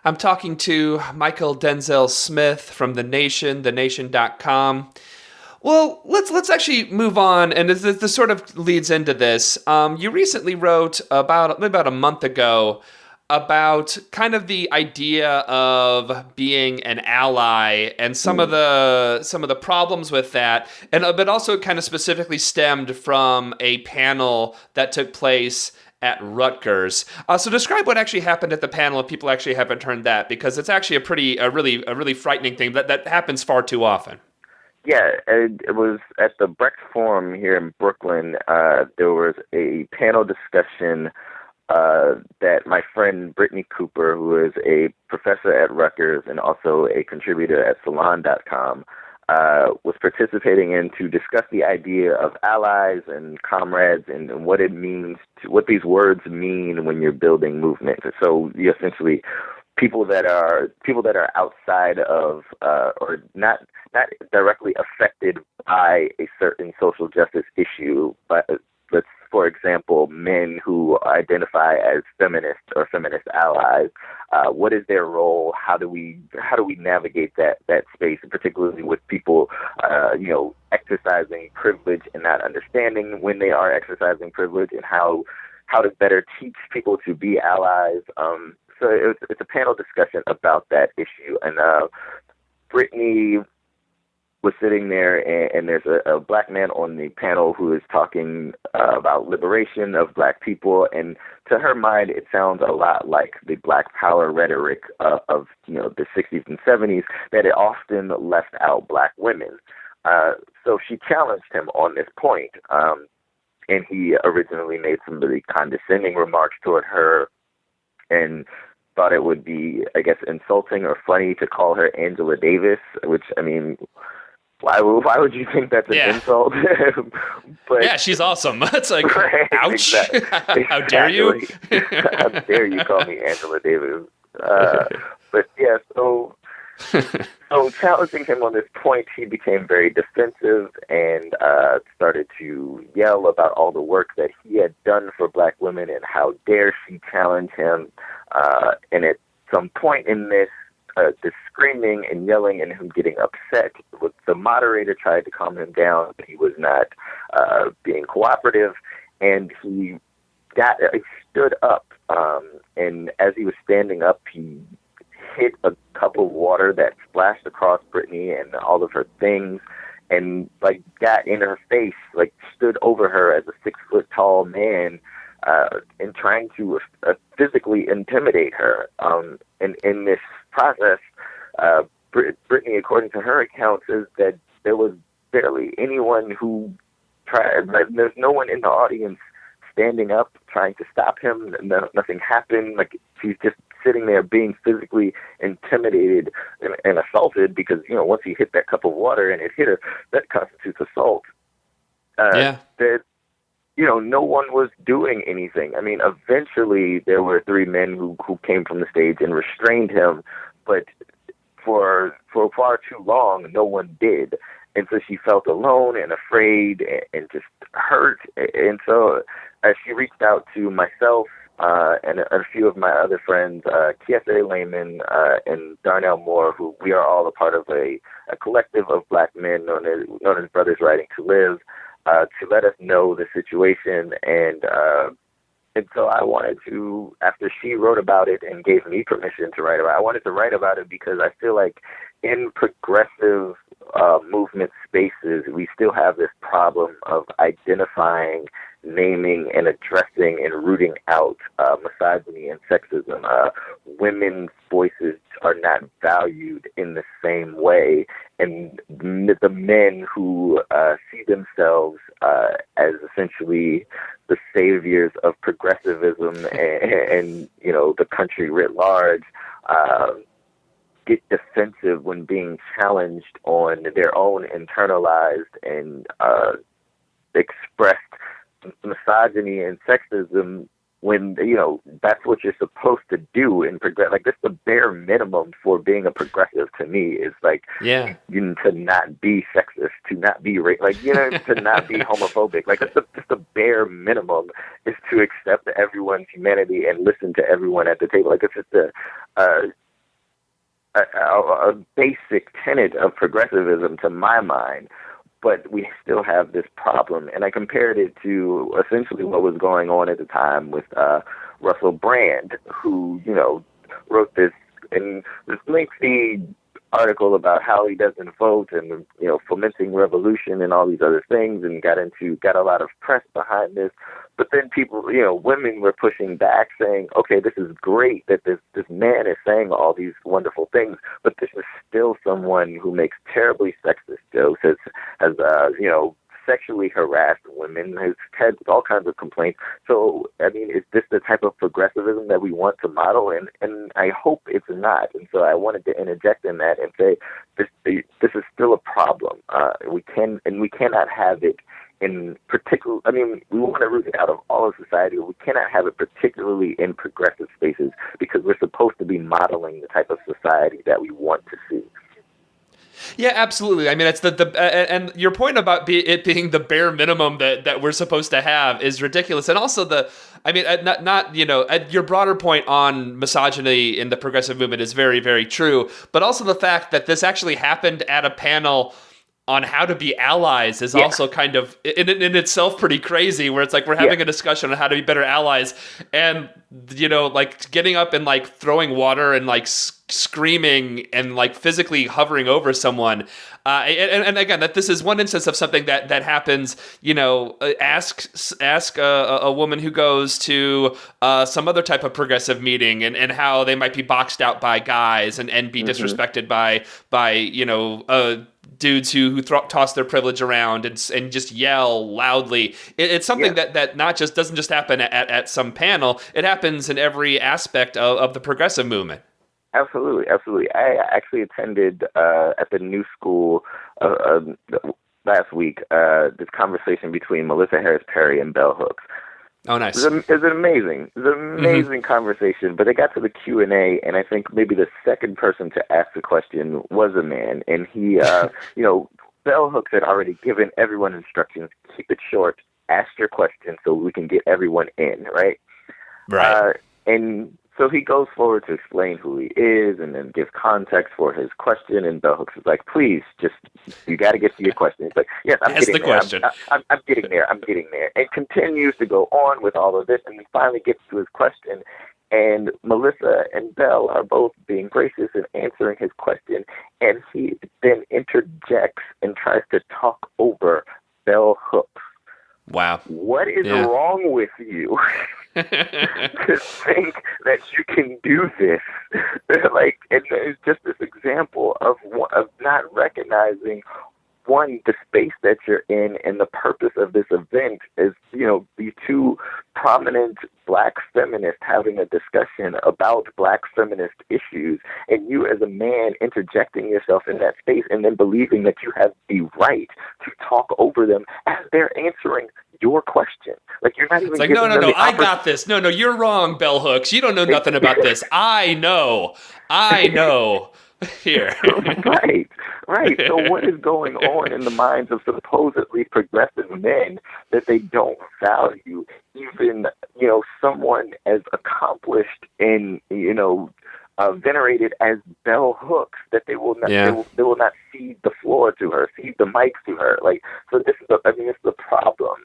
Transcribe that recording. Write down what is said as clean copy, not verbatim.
I'm talking to Mychal Denzel Smith from The Nation, thenation.com. Well, let's actually move on, and this sort of leads into this. You recently wrote about a month ago about kind of the idea of being an ally and some of the problems with that, and but also kind of specifically stemmed from a panel that took place at Rutgers. So describe what actually happened at the panel if people actually haven't heard that, because it's actually a really frightening thing that happens far too often. Yeah, it was at the Brecht Forum here in Brooklyn. There was a panel discussion that my friend Brittany Cooper, who is a professor at Rutgers and also a contributor at Salon.com, was participating in to discuss the idea of allies and comrades and what it means, what these words mean when you're building movement. So you essentially people that are outside of or not directly affected by a certain social justice issue, but let's, for example, men who identify as feminists or feminist allies. What is their role? How do we navigate that space, particularly with people, exercising privilege and not understanding when they are exercising privilege, and how to better teach people to be allies. So it's a panel discussion about that issue, and Brittany was sitting there, and there's a black man on the panel who is talking about liberation of black people, and to her mind, it sounds a lot like the Black Power rhetoric of the 60s and 70s, that it often left out black women. So she challenged him on this point, and he originally made some really condescending remarks toward her, and thought it would be, I guess, insulting or funny to call her Angela Davis, which, I mean, why would you think that's an insult? But yeah, she's awesome. It's like, right, ouch. Exactly. How dare you? How dare you call me Angela Davis? But yeah, so challenging him on this point, he became very defensive and started to yell about all the work that he had done for black women and how dare she challenge him. And at some point in this screaming and yelling and him getting upset, the moderator tried to calm him down, but he was not being cooperative, and he stood up. And as he was standing up, he hit a cup of water that splashed across Brittany and all of her things, and got in her face, stood over her as a 6-foot tall man, and trying to physically intimidate her. And in this process, Brittany, according to her account, says that there was barely anyone who tried. There's no one in the audience standing up trying to stop him. Nothing happened. She's just sitting there being physically intimidated and assaulted because, once he hit that cup of water and it hit her, that constitutes assault. That, no one was doing anything. I mean, eventually there were 3 men who came from the stage and restrained him, but for far too long, no one did. And so she felt alone and afraid and just hurt. And so she reached out to myself and a few of my other friends, Kiese Lehman and Darnell Moore, who we are all a part of a collective of black men known as Brothers Writing to Live, to let us know the situation. And so I wanted to, after she wrote about it and gave me permission to write about it, I wanted to write about it because I feel like in progressive movement spaces, we still have this problem of identifying, naming, and addressing and rooting out misogyny and sexism. Women's voices are not valued in the same way, and the men who see themselves as essentially the saviors of progressivism and the country writ large get defensive when being challenged on their own internalized and expressed misogyny and sexism, when that's what you're supposed to do in progress. That's the bare minimum for being a progressive to me, is to not be sexist, to not be to not be homophobic. That's just the bare minimum, is to accept everyone's humanity and listen to everyone at the table. It's just a basic tenet of progressivism to my mind. But we still have this problem, and I compared it to essentially what was going on at the time with Russell Brand, who wrote this lengthy article about how he doesn't vote and fomenting revolution and all these other things, and got a lot of press behind this. But then people, women were pushing back, saying, "Okay, this is great that this man is saying all these wonderful things, but this is still someone who makes terribly sexist jokes, has sexually harassed women, has had all kinds of complaints." So, I mean, is this the type of progressivism that we want to model? And I hope it's not. And so I wanted to interject in that and say this is still a problem. We cannot have it in particular. I mean, we want to root it out of all of society, but we cannot have it particularly in progressive spaces, because we're supposed to be modeling the type of society that we want to see. Yeah, absolutely. I mean, it's and your point about it being the bare minimum that we're supposed to have is ridiculous. And also your broader point on misogyny in the progressive movement is very, very true. But also the fact that this actually happened at a panel on how to be allies is also kind of in itself pretty crazy, where it's like we're having a discussion on how to be better allies, and like getting up and like throwing water and like screaming and like physically hovering over someone. And again, that this is one instance of something that happens. Ask a woman who goes to some other type of progressive meeting and how they might be boxed out by guys and be disrespected by dudes who toss their privilege around and just yell loudly. It's something that not just doesn't just happen at some panel. It happens in every aspect of the progressive movement. Absolutely. I actually attended at the New School last week this conversation between Melissa Harris Perry and Bell Hooks. Oh, nice. It was an amazing conversation, but they got to the Q&A, and I think maybe the second person to ask the question was a man, and he, Bell Hooks had already given everyone instructions: keep it short, ask your question so we can get everyone in, right? Right. And so he goes forward to explain who he is and then gives context for his question. And Bell Hooks is like, please, you got to get to your question. He's like, yes, I'm getting there. Question. I'm getting there. And continues to go on with all of this. And he finally gets to his question. And Melissa and Bell are both being gracious and answering his question. And he then interjects and tries to talk over Bell Hooks. Wow. What is wrong with you to think that you can do this? And it's just this example of not recognizing, one, the space that you're in, and the purpose of this event is, these two prominent black feminists having a discussion about black feminist issues, and you as a man interjecting yourself in that space and then believing that you have the right to talk over them as they're answering your question. Like, you're not even like, no, I got this. No, you're wrong, Bell Hooks. You don't know nothing about this. I know. Here. Right. So what is going on in the minds of supposedly progressive men that they don't value even, someone as accomplished and, venerated as Bell Hooks, that they will not they will not cede the floor to her, cede the mic to her. Like, so this is the problem.